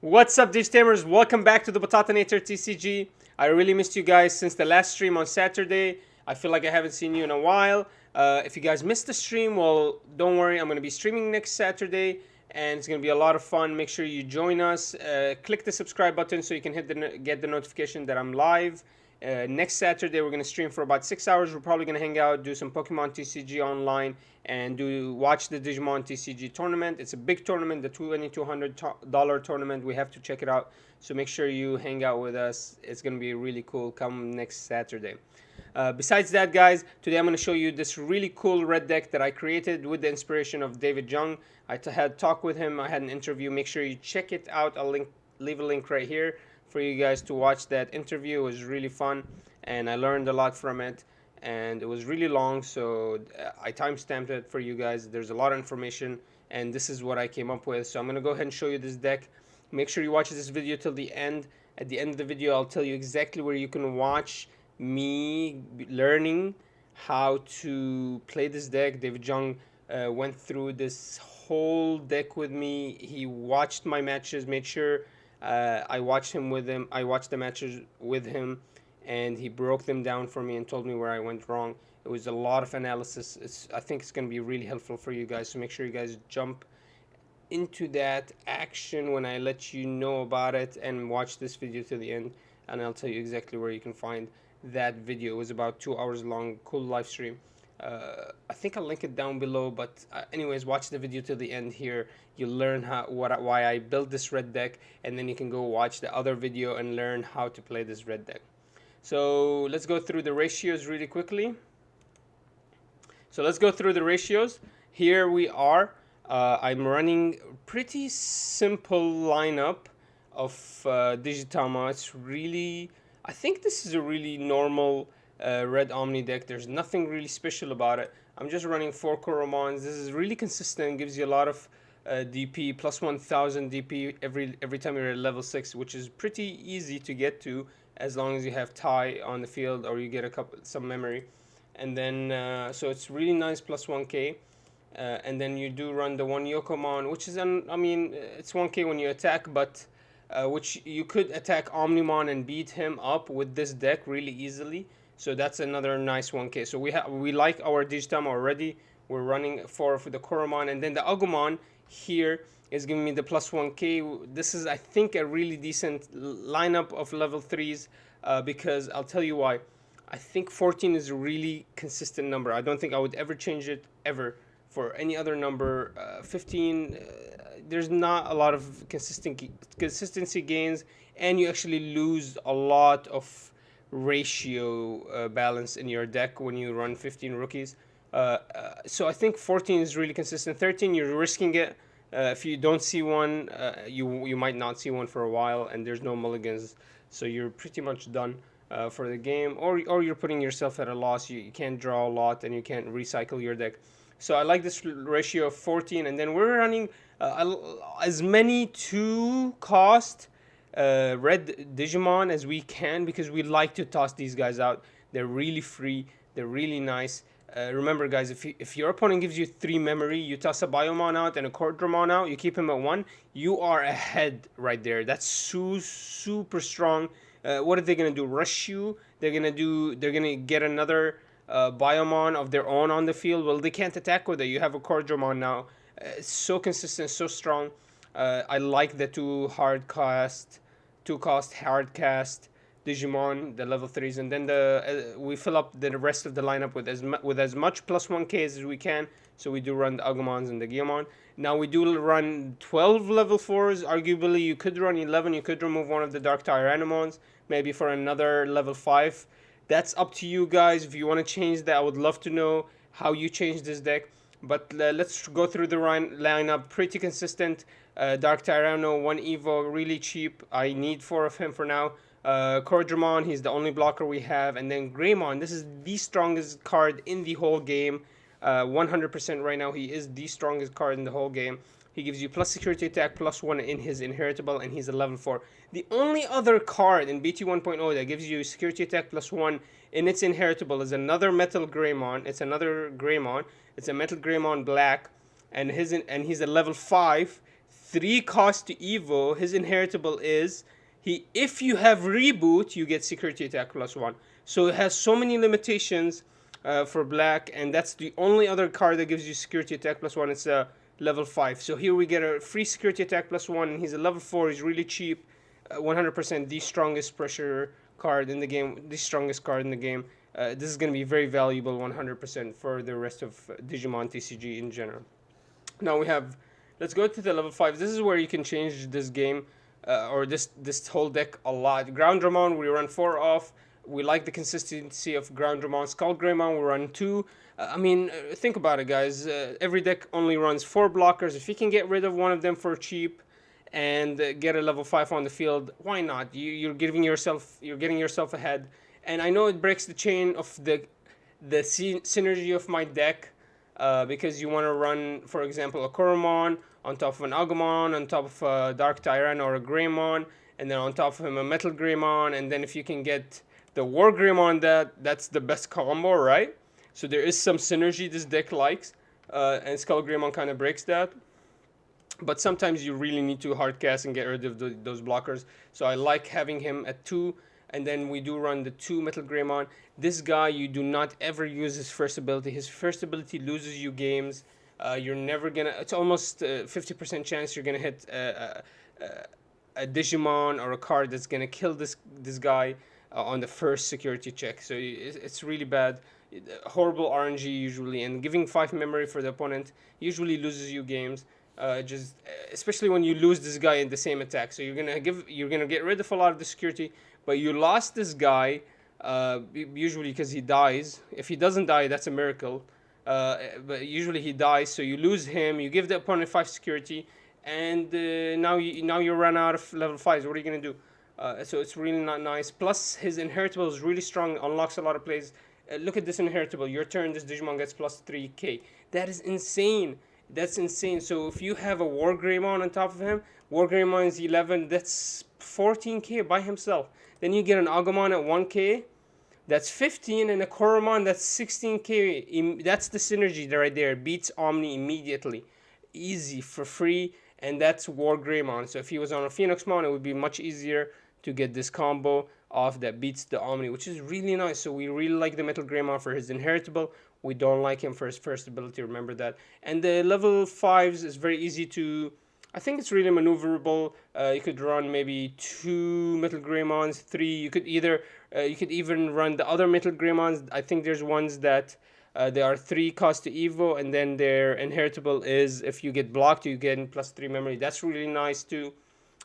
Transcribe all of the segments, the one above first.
What's up, Digitamers? Welcome back to the Digimon TCG. I really missed you guys since the last stream on Saturday. I feel like I haven't seen you in a while. If you guys missed the stream, well, don't worry. I'm going to be streaming next Saturday, and it's going to be a lot of fun. Make sure you join us. Click the subscribe button so you can get the notification that I'm live. Next Saturday, we're going to stream for about 6 hours. We're probably going to hang out, do some Pokemon TCG online, and watch the Digimon TCG tournament. It's a big tournament, the $2,200 tournament. We have to check it out. So make sure you hang out with us. It's going to be really cool. Come next Saturday. Besides that, guys, today I'm going to show you this really cool red deck that I created with the inspiration of David Jung. I had a talk with him. I had an interview. Make sure you check it out. I'll leave a link right here for you guys to watch that interview. It was really fun, and I learned a lot from it. And it was really long, so I timestamped it for you guys. There's a lot of information, and this is what I came up with. So I'm going to go ahead and show you this deck. Make sure you watch this video till the end. At the end of the video, I'll tell you exactly where you can watch me learning how to play this deck. David Jung went through this whole deck with me. He watched my matches, made sure I watched the matches with him, and he broke them down for me and told me where I went wrong. It was a lot of analysis. I think it's going to be really helpful for you guys, so make sure you guys jump into that action when I let you know about it, and watch this video to the end, and I'll tell you exactly where you can find that video. It was about 2 hours long, cool live stream. I think I'll link it down below, but anyways, watch the video to the end here. You'll learn why I built this red deck, and then you can go watch the other video and learn how to play this red deck. So let's go through the ratios really quickly. Here we are. I'm running pretty simple lineup of Digitama. It's really, I think this is a really normal Red Omni deck. There's nothing really special about it. I'm just running 4 Koromons. This is really consistent. Gives you a lot of DP, plus 1000 DP every time you're at level 6, which is pretty easy to get to as long as you have Tai on the field or you get some memory. And then so it's really nice, plus 1k. And then you do run the 1 Yokomon, which is it's 1k when you attack, but which you could attack Omnimon and beat him up with this deck really easily. So that's another nice 1k. So we like our Digitama already. We're running 4 for the Koromon, and then the Agumon here is giving me the plus 1k. This is, I think, a really decent lineup of level 3s because I'll tell you why. I think 14 is a really consistent number. I don't think I would ever change it ever for any other number. 15, there's not a lot of consistency gains, and you actually lose a lot of ratio balance in your deck when you run 15 rookies. So I think 14 is really consistent. 13, you're risking it. If you don't see one, you might not see one for a while, and there's no mulligans, so you're pretty much done for the game, or you're putting yourself at a loss. You can't draw a lot, and you can't recycle your deck. So I like this ratio of 14, and then we're running as many 2-cost red Digimon as we can, because we like to toss these guys out. They're really free. They're really nice. Remember, guys, if your opponent gives you 3 memory, you toss a Biomon out and a 𝐒𝐎𝐍𝐿 out, you keep him at 1, you are ahead right there. That's super strong. What are they gonna do? Rush you? They're gonna get another Biomon of their own on the field. Well, they can't attack with it. You have a 𝐒𝐎𝐍𝐿 now. It's so consistent, so strong. I like the 2-cost hard-cast Digimon, the level 3s, and then we fill up the rest of the lineup with as much plus 1ks as we can. So we do run the Agumons and the 𝐒𝐲mon. Now we do run 12 level 4s. Arguably, you could run 11. You could remove one of the Dark Tyrannomons, maybe for another level 5. That's up to you guys. If you want to change that, I would love to know how you change this deck. But let's go through the lineup. Pretty consistent. Dark Tyranno, 1 Evo, really cheap. I need 4 of him for now. 𝐒𝐎𝐍𝐿, he's the only blocker we have. And then Greymon, this is the strongest card in the whole game. 100% right now, he is the strongest card in the whole game. He gives you plus security attack, plus 1 in his inheritable, and he's a level 4. The only other card in BT 1.0 that gives you security attack plus 1 in its inheritable is another Metal Greymon. It's another Greymon. It's a Metal Greymon Black, and he's a level 5, 3 cost to Evo. His inheritable is if you have reboot, you get security attack +1. So it has so many limitations for black, and that's the only other card that gives you security attack +1. It's a level 5. So here we get a free security attack +1, and he's a level 4. He's really cheap. 100% the strongest pressure card in the game, the strongest card in the game. This is going to be very valuable 100% for the rest of Digimon TCG in general. Now we have, let's go to the level 5. This is where you can change this game or this whole deck a lot. Ground Dramon, we run 4 off. We like the consistency of Ground Dramon. 𝐒𝐓, we run 2. Think about it, guys. Every deck only runs 4 blockers. If you can get rid of one of them for cheap and get a level 5 on the field, why not? You're getting yourself ahead. And I know it breaks the chain of the synergy of my deck, because you want to run, for example, a 𝐒𝐓 on top of an 𝐂𝐓, on top of a Dark Tyrant or a Greymon, and then on top of him a Metal Greymon, and then if you can get the War Greymon, that's the best combo, right? So there is some synergy this deck likes, and 𝐒𝐓 kind of breaks that. But sometimes you really need to hard cast and get rid of those blockers. So I like having him at 2, and then we do run the 2 Metal Greymon. This guy, you do not ever use his first ability. His first ability loses you games. You're never gonna. It's almost 50% chance you're gonna hit a Digimon or a card that's gonna kill this guy on the first security check. So it's really bad. Horrible RNG usually, and giving 5 memory for the opponent usually loses you games. Especially when you lose this guy in the same attack. So you're gonna get rid of a lot of the security, but you lost this guy usually because he dies. If he doesn't die, that's a miracle. But usually he dies, so you lose him. You give the opponent 5 security, and now you run out of level 5s. What are you gonna do? So it's really not nice. Plus his inheritable is really strong, unlocks a lot of plays. Look at this inheritable. Your turn, this Digimon gets +3k. That is insane. That's insane. So if you have a War Greymon on top of him, War Greymon is 11, that's 14k by himself. Then you get an 𝐂𝐓 at 1k, that's 15, and a 𝐒𝐓 that's 16k. That's the synergy right there. Beats Omni immediately. Easy, for free, and that's War Greymon. So if he was on a Phoenixmon, it would be much easier to get this combo off that beats the Omni, which is really nice. So we really like the Metal Greymon for his inheritable. We don't like him for his first ability, remember that. And the level 5s is very easy to, I think it's really maneuverable. You could run maybe 2 Metal Greymons, 3. You could even run the other Metal Greymons. I think there's ones that they are 3 cost to Evo, and then their inheritable is if you get blocked, you get +3 memory. That's really nice too.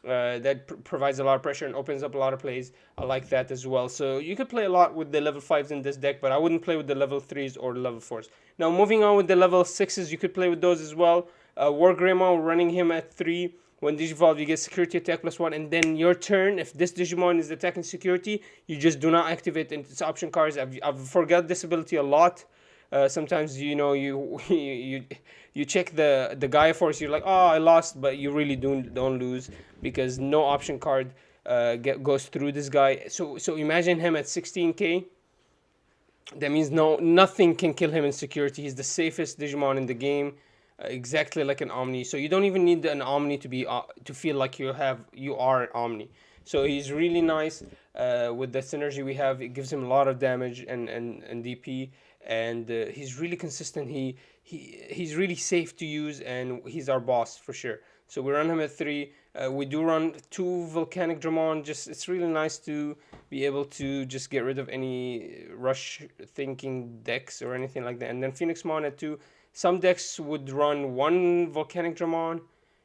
That provides a lot of pressure and opens up a lot of plays. I like that as well. So you could play a lot with the level 5s in this deck, but I wouldn't play with the level 3s or the level 4s. Now moving on with the level 6s, you could play with those as well. War Greymon, running him at 3. When Digivolve, you get security attack +1, and then your turn, if this Digimon is attacking security, you just do not activate its option cards. I've forgot this ability a lot. Sometimes you check the Gaia Force, you're like, oh, I lost, but you really don't lose because no option card goes through this guy. So imagine him at 16k. That means nothing can kill him in security. He's the safest Digimon in the game, exactly like an Omni. So you don't even need an Omni to feel like you are an Omni. So he's really nice with the synergy we have. It gives him a lot of damage and DP. And he's really consistent. He's really safe to use, and he's our boss for sure. So we run him at 3. We do run 2 Volcanic Dramon. It's really nice to be able to just get rid of any rush thinking decks or anything like that. And then Phoenixmon at 2. Some decks would run 1 Volcanic Dramon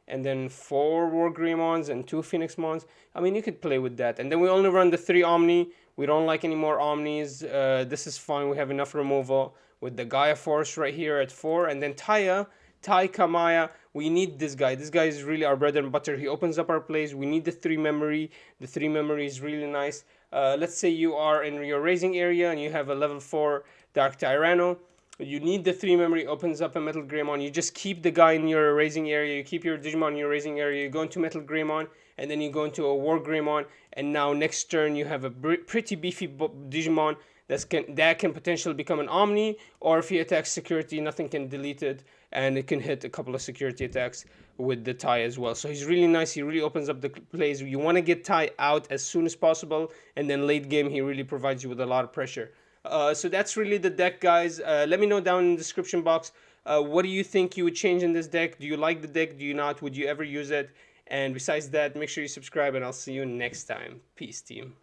and then 4 War Greymons and 2 Phoenixmons. I mean, you could play with that. And then we only run the 3 Omni. We don't like any more Omnis. This is fine. We have enough removal with the Gaia Force right here at 4. And then 𝐒𝐓, we need this guy. This guy is really our bread and butter. He opens up our plays. We need the 3 memory. The 3 memory is really nice. Let's say you are in your raising area and you have a level 4 Dark Tyranno. You need the 3 memory, opens up a Metal Greymon. You just keep the guy in your raising area. You keep your Digimon in your raising area. You go into Metal Greymon, and then you go into a War Greymon. And now next turn you have a pretty beefy Digimon that can potentially become an Omni. Or if he attacks security, nothing can delete it. and it can hit a couple of security attacks with the Tai as well. So he's really nice. He really opens up the plays. You want to get Tai out as soon as possible, and then late game he really provides you with a lot of pressure. So that's really the deck, guys. Let me know down in the description box. What do you think you would change in this deck? Do you like the deck? Do you not? Would you ever use it? And besides that, make sure you subscribe, and I'll see you next time. Peace, team.